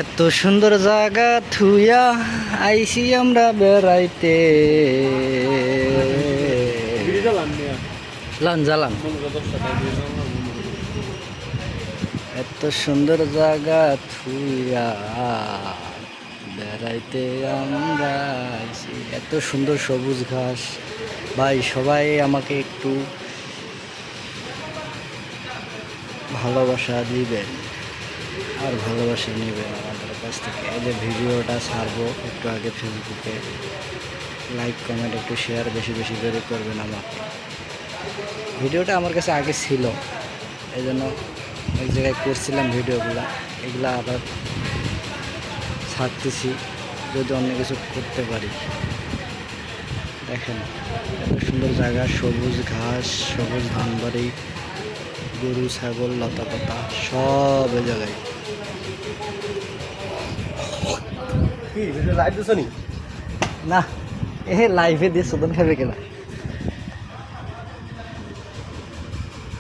এত সুন্দর জায়গা থুইয়া আইসি আমরা বেড়াইতে লান জ্বালান। এত সুন্দর জায়গা থুইয়া বেড়াইতে আমরা আইসি। এত সুন্দর সবুজ ঘাস। ভাই সবাই আমাকে একটু ভালোবাসা দিবেন আর ভালোবাসা নেবেন আমাদের কাছ থেকে। এই যে ভিডিওটা ছাড়বো একটু আগে ফেসবুকে, লাইক কমেন্ট একটু শেয়ার বেশি বেশি করে করবেন আমাকে। ভিডিওটা আমার কাছে আগে ছিল, এই জন্য এক জায়গায় করছিলাম ভিডিওগুলো, এগুলা আবার ছাড়তেছি যদি অন্য কিছু করতে পারি। দেখেন এত সুন্দর জায়গা, সবুজ ঘাস, সবুজ ধানবাড়ি, গরু ছাগল লতা পাতা সব এই জায়গায়। না এ লাইভে দিয়ে শোধন খাবে কেনা।